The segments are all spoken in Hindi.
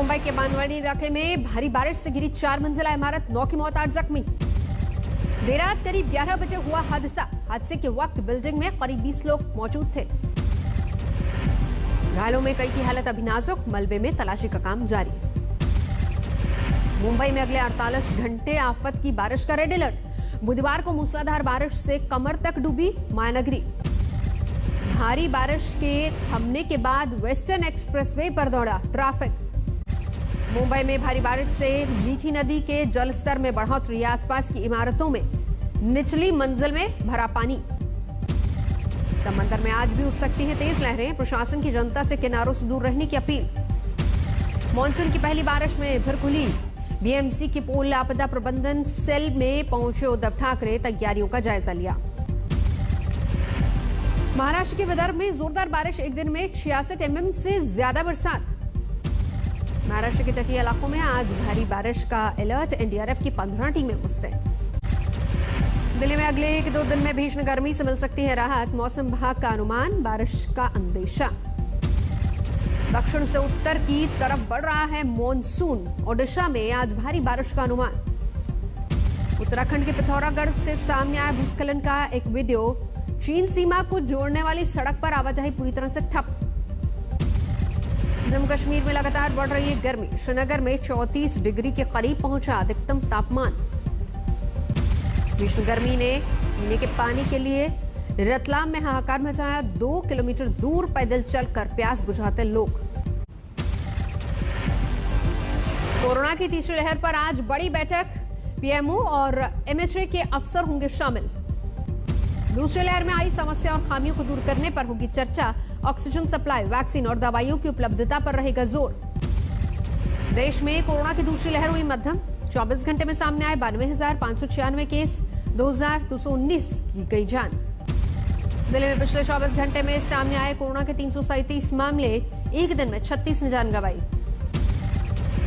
मुंबई के बानवाड़ी इलाके में भारी बारिश से गिरी 4 मंजिला इमारत, 9 की मौत, 8 जख्मी। देर रात करीब 11 बजे हुआ हादसा। हादसे के वक्त बिल्डिंग में करीब 20 लोग मौजूद थे। घायलों में कई की हालत अभी नाजुक, मलबे में तलाशी का काम जारी। मुंबई में अगले 48 घंटे आफत की बारिश का रेड अलर्ट। बुधवार को मूसलाधार बारिश से कमर तक डूबी मायानगरी। भारी बारिश के थमने के बाद वेस्टर्न एक्सप्रेसवे पर दौड़ा ट्रैफिक। मुंबई में भारी बारिश से मीठी नदी के जलस्तर में बढ़ोतरी। आसपास की इमारतों में निचली मंजिल में भरा पानी। समंदर में आज भी उठ सकती है तेज लहरें। प्रशासन की जनता से किनारों से दूर रहने की अपील। मानसून की पहली बारिश में फिर खुली बीएमसी की पोल। आपदा प्रबंधन सेल में पहुंचे उद्धव ठाकरे, तैयारियों का जायजा लिया। महाराष्ट्र के विदर्भ में जोरदार बारिश, एक दिन में 66 mm से ज्यादा बरसात। महाराष्ट्र के तटीय इलाकों में आज भारी बारिश का अलर्ट। एनडीआरएफ की 15 टीमें मुस्तैद। दिल्ली में अगले 1-2 दिन में भीषण गर्मी से मिल सकती है राहत। मौसम विभाग का अनुमान, बारिश का अंदेशा। दक्षिण से उत्तर की तरफ बढ़ रहा है मॉनसून। ओडिशा में आज भारी बारिश का अनुमान। उत्तराखंड के पिथौरागढ़ से सामने आया भूस्खलन का एक वीडियो। चीन सीमा को जोड़ने वाली सड़क पर आवाजाही पूरी तरह से ठप। जम्मू कश्मीर में लगातार बढ़ रही है गर्मी। श्रीनगर में 34 डिग्री के करीब पहुंचा अधिकतम तापमान। भीषण गर्मी ने पीने के पानी के लिए रतलाम में हाहाकार मचाया। 2 किलोमीटर दूर पैदल चलकर प्यास बुझाते लोग। कोरोना की तीसरी लहर पर आज बड़ी बैठक। पीएमओ और एमएचए के अफसर होंगे शामिल। दूसरी लहर में आई समस्या और खामियों को दूर करने पर होगी चर्चा। ऑक्सीजन सप्लाई, वैक्सीन और दवाइयों की उपलब्धता पर रहेगा जोर। देश में कोरोना की दूसरी लहर हुई मध्यम। 24 घंटे में सामने आए 92,596 केस, 2,219 की गई जान। दिल्ली में पिछले 24 घंटे में सामने आए कोरोना के 337 मामले, एक दिन में 36 ने जान गंवाई।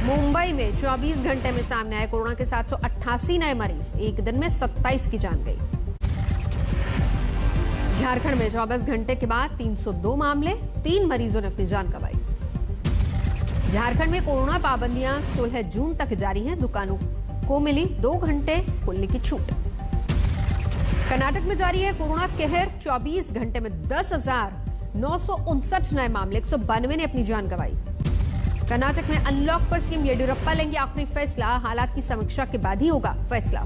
मुंबई में 24 घंटे में सामने आए कोरोना के 788 नए मरीज, एक दिन में 27 की जान गई। झारखंड में 24 घंटे के बाद 302 मामले, 3 मरीजों ने अपनी जान गंवाई। झारखंड में कोरोना पाबंदियां 16 जून तक जारी हैं। दुकानों को मिली 2 घंटे खोलने की छूट। कर्नाटक में जारी है कोरोना कहर। 24 घंटे में 10,959 नए मामले, 192 ने अपनी जान गंवाई। कर्नाटक में अनलॉक पर सीएम येडियुरप्पा लेंगे आखिरी फैसला। हालात की समीक्षा के बाद ही होगा फैसला।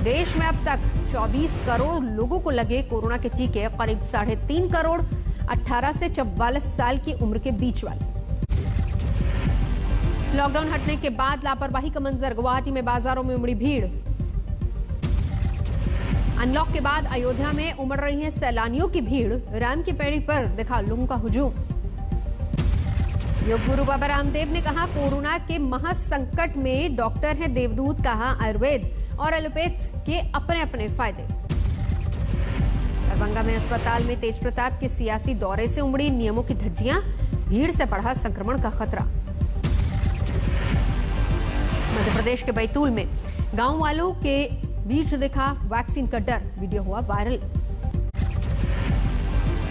देश में अब तक 24 करोड़ लोगों को लगे कोरोना के टीके। करीब 3.5 करोड़ 18 से 44 साल की उम्र के बीच वाले। लॉकडाउन हटने के बाद लापरवाही का मंजर। गुवाहाटी में बाजारों में उमड़ी भीड़। अनलॉक के बाद अयोध्या में उमड़ रही है सैलानियों की भीड़। राम की पैड़ी पर दिखा लोगों का हुजूम। योग गुरु बाबा रामदेव ने कहा कोरोना के महासंकट में डॉक्टर है देवदूत। कहा आयुर्वेद और एलोपैथ के अपने अपने फायदे। दरभंगा में अस्पताल में तेज प्रताप के सियासी दौरे से उमड़ी नियमों की धज्जियां। भीड़ से बढ़ा संक्रमण का खतरा। मध्य प्रदेश के बैतूल में गांव वालों के बीच दिखा वैक्सीन का डर। वीडियो हुआ वायरल।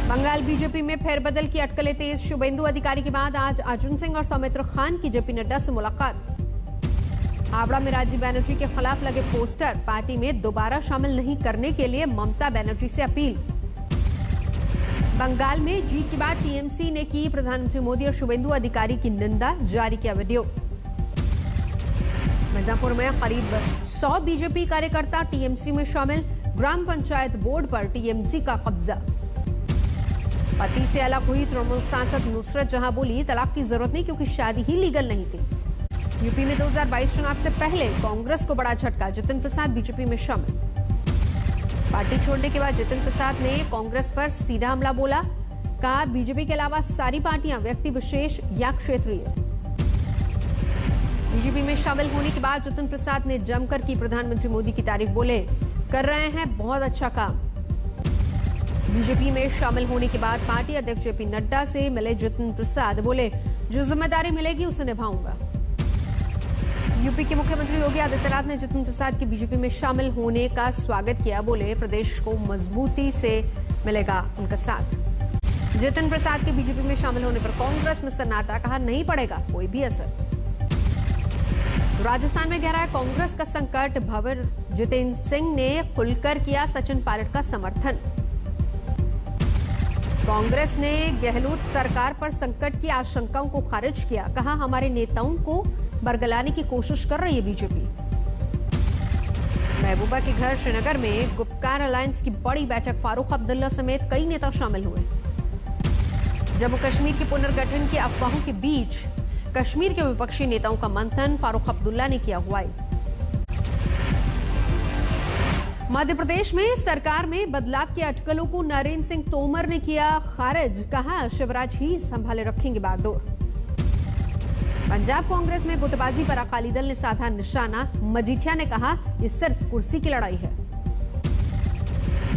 बंगाल बीजेपी में फेरबदल की अटकलें तेज। शुभेंदु अधिकारी के बाद आज अर्जुन सिंह और सौमित्र खान की जेपी नड्डा से मुलाकात। हावड़ा में राजीव बनर्जी के खिलाफ लगे पोस्टर। पार्टी में दोबारा शामिल नहीं करने के लिए ममता बनर्जी से अपील। बंगाल में जीत के बाद टीएमसी ने की प्रधानमंत्री मोदी और शुभेंदु अधिकारी की निंदा। जारी किया वीडियो। मिर्जापुर में करीब 100 बीजेपी कार्यकर्ता टीएमसी में शामिल। ग्राम पंचायत बोर्ड पर टीएमसी का कब्जा। पति से अलग हुई तृणमूल सांसद नुसरत जहां बोली तलाक की जरूरत नहीं क्योंकि शादी ही लीगल नहीं थी। यूपी में 2022 चुनाव से पहले कांग्रेस को बड़ा झटका। जितिन प्रसाद बीजेपी में शामिल। पार्टी छोड़ने के बाद जितिन प्रसाद ने कांग्रेस पर सीधा हमला बोला। कहा बीजेपी के अलावा सारी पार्टियां व्यक्ति विशेष या क्षेत्रीय। बीजेपी में शामिल होने के बाद जितिन प्रसाद ने जमकर की प्रधानमंत्री मोदी की तारीफ। बोले कर रहे हैं बहुत अच्छा काम। बीजेपी में शामिल होने के बाद पार्टी अध्यक्ष जेपी नड्डा से मिले जितिन प्रसाद। बोले जो जिम्मेदारी मिलेगी उसे निभाऊंगा। यूपी के मुख्यमंत्री योगी आदित्यनाथ ने जितिन प्रसाद के बीजेपी में शामिल होने का स्वागत किया। बोले प्रदेश को मजबूती से मिलेगा उनका साथ। जितिन प्रसाद के बीजेपी में शामिल होने पर कांग्रेस में सन्नाटा, कहा नहीं पड़ेगा कोई भी असर। राजस्थान में गहरा है कांग्रेस का संकट, भंवर जितेंद्र सिंह ने खुलकर किया सचिन पायलट का समर्थन। कांग्रेस ने गहलोत सरकार पर संकट की आशंकाओं को खारिज किया, कहा हमारे नेताओं को बरगलाने की कोशिश कर रही है बीजेपी। महबूबा के घर श्रीनगर में गुपकार अलायंस की बड़ी बैठक, फारूक अब्दुल्ला समेत कई नेता शामिल हुए। जम्मू कश्मीर के पुनर्गठन की अफवाहों के बीच कश्मीर के विपक्षी नेताओं का मंथन, फारूक अब्दुल्ला ने किया अगुवाई। मध्य प्रदेश में सरकार में बदलाव की अटकलों को नरेंद्र सिंह तोमर ने किया खारिज, कहा शिवराज ही संभाले रखेंगे बागडोर। पंजाब कांग्रेस में गुटबाजी पर अकाली दल ने साधा निशाना, मजीठिया ने कहा ये सिर्फ कुर्सी की लड़ाई है।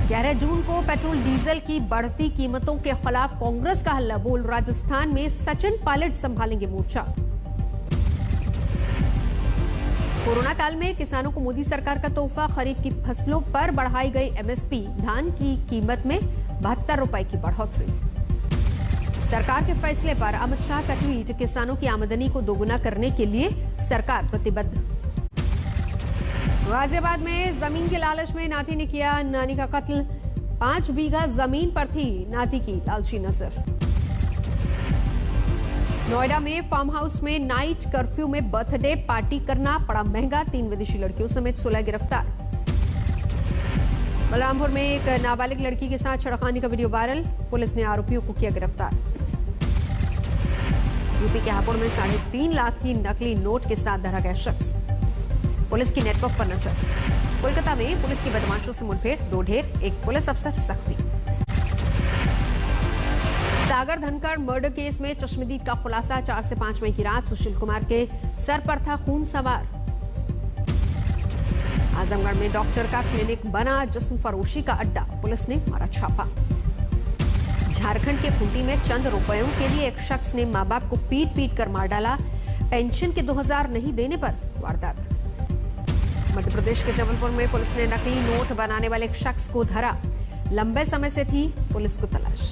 11 जून को पेट्रोल डीजल की बढ़ती कीमतों के खिलाफ कांग्रेस का हल्ला बोल, राजस्थान में सचिन पायलट संभालेंगे मोर्चा। कोरोना काल में किसानों को मोदी सरकार का तोहफा, खरीफ की फसलों पर बढ़ाई गई एमएसपी, धान की कीमत में 72 रुपए की बढ़ोतरी। सरकार के फैसले पर अमित शाह का ट्वीट, किसानों की आमदनी को दोगुना करने के लिए सरकार प्रतिबद्ध। गाजियाबाद में जमीन के लालच में नाती ने किया नानी का कत्ल, 5 बीघा जमीन पर थी नाती की लालची नजर। नोएडा में फार्म हाउस में नाइट कर्फ्यू में बर्थडे पार्टी करना पड़ा महंगा, 3 विदेशी लड़कियों समेत 16 गिरफ्तार। बलरामपुर में एक नाबालिग लड़की के साथ छेड़खानी का वीडियो वायरल, पुलिस ने आरोपियों को किया गिरफ्तार। यूपी के हापुड़ में 3.5 लाख की नकली नोट के साथ धरा गया शख्स, पुलिस की नेटवर्क पर नजर। कोलकाता में पुलिस की बदमाशों से मुठभेड़, 2 ढेर, एक पुलिस अफसर जख्मी। सागर धनखड़ मर्डर केस में चश्मदीद का खुलासा, 4 से 5 मई की रात सुशील कुमार के सर पर था खून सवार। आजमगढ़ में डॉक्टर का क्लिनिक बना जिस्म फरोशी का अड्डा, पुलिस ने मारा छापा। झारखंड के खूंटी में चंद रुपयों के लिए एक शख्स ने मां बाप को पीट पीट कर मार डाला, पेंशन के 2000 नहीं देने पर वारदात। मध्य प्रदेश के जबलपुर में पुलिस ने नकली नोट बनाने वाले एक शख्स को धरा, लंबे समय से थी पुलिस को तलाश।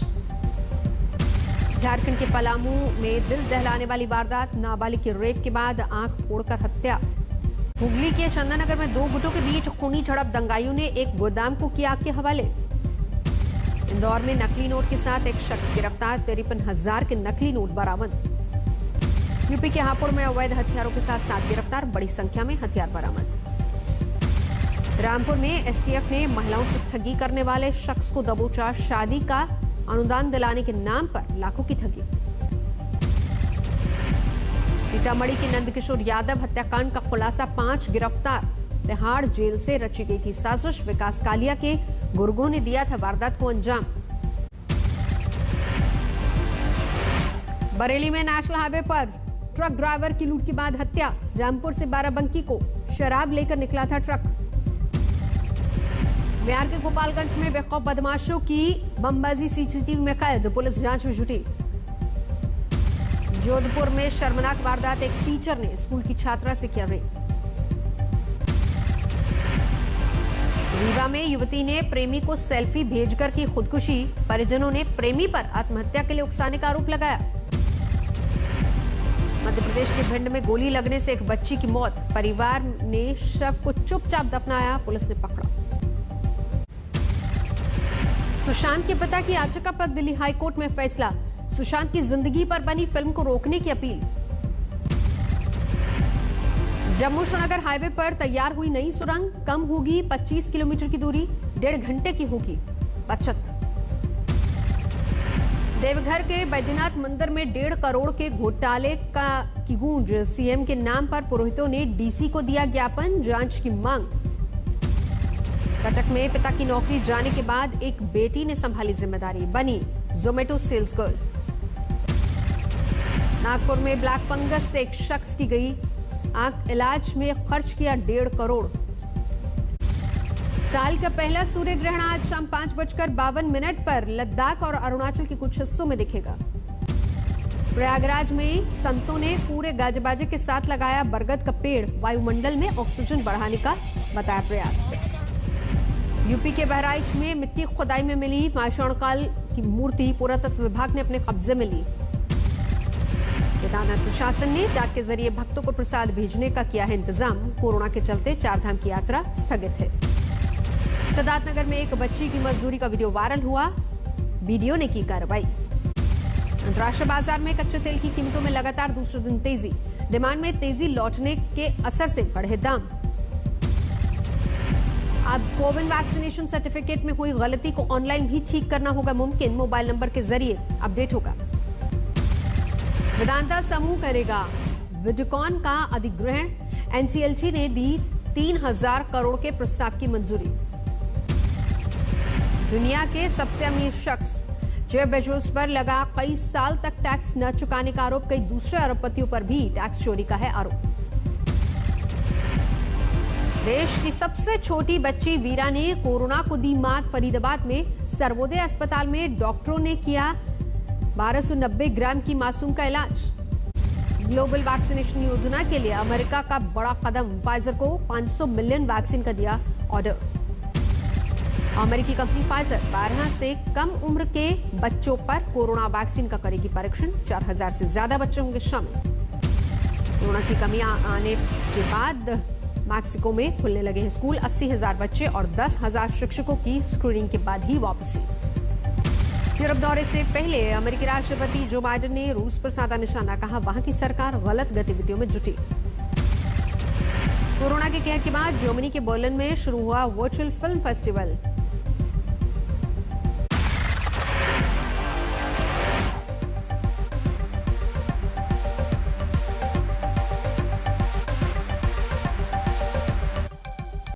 झारखंड के पलामू में दिल दहलाने वाली वारदात, नाबालिग की रेप के बाद आंख फोड़कर हत्या। हुगली के चंदननगर में 2 गुटों के बीच खूनी झड़प, दंगाइयों ने एक गोदाम को किया आग के हवाले। इंदौर में नकली नोट के साथ एक शख्स गिरफ्तार, 53,000 के नकली नोट बरामद। यूपी के हापुड़ में अवैध हथियारों के साथ 7 गिरफ्तार, बड़ी संख्या में हथियार बरामद। रामपुर में एसटीएफ ने महिलाओं से ठगी करने वाले शख्स को दबोचा, शादी का अनुदान दिलाने के नाम पर लाखों की ठगी। सीतामढ़ी के नंदकिशोर यादव हत्याकांड का खुलासा, 5 गिरफ्तार, तिहाड़ जेल से रची गई थी साजिश, विकास कालिया के गुर्गों ने दिया था वारदात को अंजाम। बरेली में नेशनल हाईवे पर ट्रक ड्राइवर की लूट के बाद हत्या, रामपुर से बाराबंकी को शराब लेकर निकला था ट्रक। बिहार के गोपालगंज में बेखौफ बदमाशों की बमबाजी सीसीटीवी में कैद, पुलिस जांच में जुटी। जोधपुर में शर्मनाक वारदात, एक टीचर ने स्कूल की छात्रा से किया रेप। रीवा में युवती ने प्रेमी को सेल्फी भेजकर की खुदकुशी, परिजनों ने प्रेमी पर आत्महत्या के लिए उकसाने का आरोप लगाया। मध्य प्रदेश के भिंड में गोली लगने से एक बच्ची की मौत, परिवार ने शव को चुपचाप दफनाया, पुलिस ने पकड़ा। सुशांत के पिता की याचिका पर दिल्ली हाईकोर्ट में फैसला, सुशांत की जिंदगी पर बनी फिल्म को रोकने की अपील। जम्मू श्रीनगर हाईवे पर तैयार हुई नई सुरंग, कम होगी 25 किलोमीटर की दूरी, 1.5 घंटे की होगी बचत। देवघर के बैद्यनाथ मंदिर में 1.5 करोड़ के घोटाले की गूंज, सीएम के नाम पर पुरोहितों ने डीसी को दिया ज्ञापन, जांच की मांग। कटक में पिता की नौकरी जाने के बाद एक बेटी ने संभाली जिम्मेदारी, बनी जोमेटो सेल्स गर्ल। नागपुर में ब्लैक फंगस से एक शख्स की गई आंख, इलाज में खर्च किया 1.5 करोड़। साल का पहला सूर्य ग्रहण आज शाम 5:52 पर लद्दाख और अरुणाचल के कुछ हिस्सों में दिखेगा। प्रयागराज में संतों ने पूरे गाजे बाजे के साथ लगाया बरगद का पेड़, वायुमंडल में ऑक्सीजन बढ़ाने का बताया प्रयास। यूपी के बहराइच में मिट्टी खुदाई में मिली की मूर्ति पुरातत्व विभाग ने अपने कब्जे में ली। केदारनाथ प्रशासन ने डाक के जरिए भक्तों को प्रसाद भेजने का किया है इंतजाम। कोरोना के चलते चारधाम की यात्रा स्थगित है। सिद्धार्थनगर में एक बच्ची की मजदूरी का वीडियो वायरल हुआ, वीडियो ने की कार्रवाई। अंतर्राष्ट्रीय बाजार में कच्चे तेल की कीमतों में लगातार दूसरे दिन तेजी, डिमांड में तेजी लौटने के असर से बढ़े दाम। अब कोविड वैक्सीनेशन सर्टिफिकेट में हुई गलती को ऑनलाइन भी ठीक करना होगा मुमकिन, मोबाइल नंबर के जरिए अपडेट होगा। वेदांता समूह करेगा वीडियोकॉन का अधिग्रहण, एनसीएलटी ने दी 3000 करोड़ के प्रस्ताव की मंजूरी। दुनिया के सबसे अमीर शख्स जेफ बेजोस पर लगा कई साल तक टैक्स न चुकाने का आरोप, कई दूसरे अरबपतियों पर भी टैक्स चोरी का है आरोप। देश की सबसे छोटी बच्ची वीरा ने कोरोना को दी मात, फरीदाबाद में सर्वोदय अस्पताल में डॉक्टरों ने किया 1290 ग्राम की मासूम का इलाज। ग्लोबल वैक्सीनेशन योजना के लिए अमेरिका का बड़ा कदम, फाइजर को 500 मिलियन वैक्सीन का दिया ऑर्डर। अमेरिकी कंपनी फाइजर 12 से कम उम्र के बच्चों पर कोरोना वैक्सीन का करेगी परीक्षण, 4000 से ज्यादा बच्चे होंगे शामिल। कोरोना की कमी आने के बाद मैक्सिको में खुलने लगे हैं स्कूल, 80,000 बच्चे और 10,000 शिक्षकों की स्क्रीनिंग के बाद ही वापसी। यूरोप दौरे से पहले अमेरिकी राष्ट्रपति जो बाइडेन ने रूस पर साधा निशाना, कहा वहां की सरकार गलत गतिविधियों में जुटी। कोरोना के कहर के बाद जर्मनी के बर्लिन में शुरू हुआ वर्चुअल फिल्म फेस्टिवल।